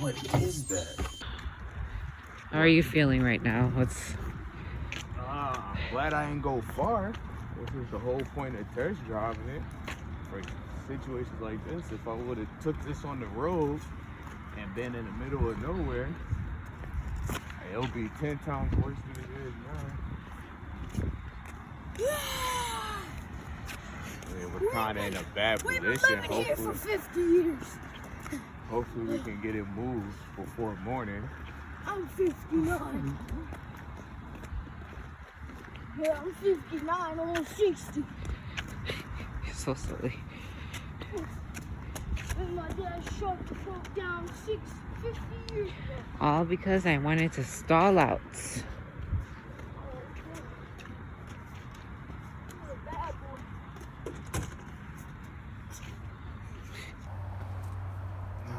What is that? How are you feeling right now? I'm glad I didn't go far. This is the whole point of test driving it. For situations like this, if I would have took this on the road and been in the middle of nowhere, it'll be 10 times worse than it is now. I mean, we're kind of in a bad position. We've been living here for 50 years. Hopefully we can get it moved before morning. I'm 59. Yeah, I'm 59, almost 60. You're so silly. And my dad shot the fuck down 50 years ago. All because I wanted to stall out. You're a bad boy.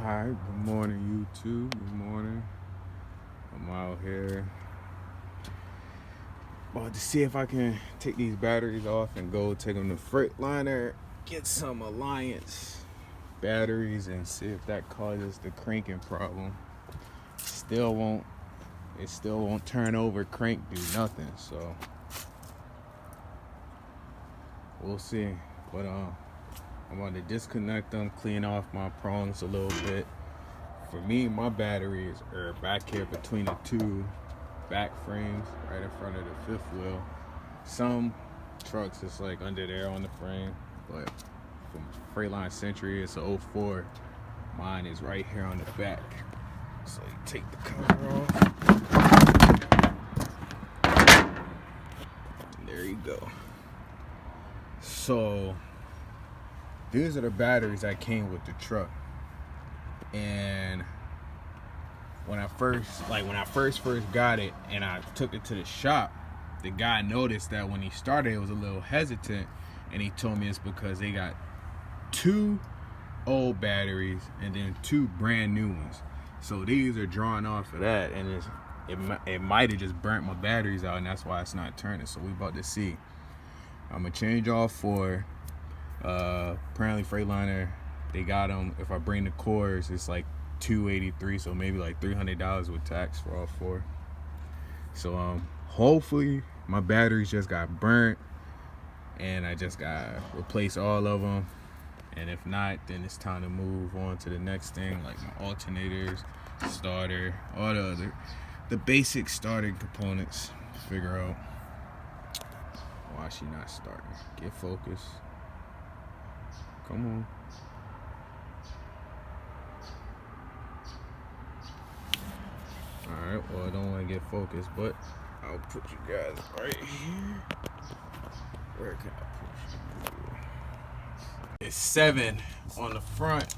Alright, good morning YouTube, good morning. I'm out here about to see if I can take these batteries off and go take them to Freightliner, get some Alliance batteries and see if that causes the cranking problem. It still won't turn over, crank, do nothing, so we'll see. But I'm going to disconnect them, clean off my prongs a little bit. For me, my batteries are back here between the two back frames, right in front of the fifth wheel. Some trucks, it's like under there on the frame, but from Freightliner Century, it's a 04. Mine is right here on the back. So you take the cover off. And there you go. So these are the batteries that came with the truck. And when I first got it and I took it to the shop, the guy noticed that when he started, it was a little hesitant, and he told me it's because they got 2 old batteries and then 2 brand new ones. So these are drawn off of that, and it might have just burnt my batteries out, and that's why it's not turning. So we about to see. I'm gonna change all 4. Apparently Freightliner, they got them. If I bring the cores, it's like $283, so maybe like $300 with tax for all 4. So hopefully my batteries just got burnt and I just gotta replace all of them. And if not, then it's time to move on to the next thing, like my alternators, starter, all the basic starting components. Figure out why she not starting. Get focused. Come on. Alright, well, I don't want to get focused, but I'll put you guys right here. Where can I put you? It's 7 on the front.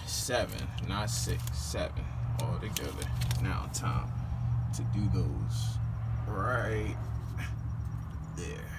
7, not 6. 7 all together. Now time to do those right there.